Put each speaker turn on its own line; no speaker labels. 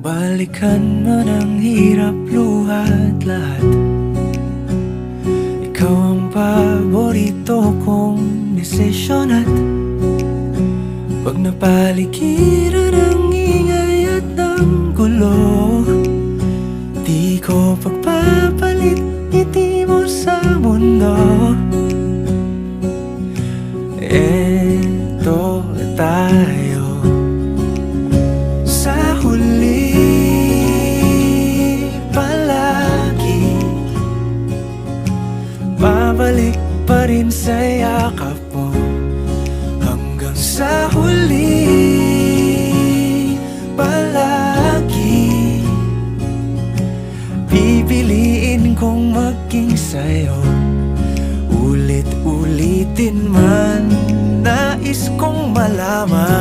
Balikan man ang hirap, luha't lahat. Ikaw ang paborito kong desisyon at pag napaligiran ang ingay at ng gulo, di ko pagpapalit ngiti mo sa mundo. Eto tayo sa huli, palagi babalik pa rin sa yakap mo. Hanggang sa huli, palagi pipiliin kong maging sa'yo. Ulit-ulitin man, nais kong malaman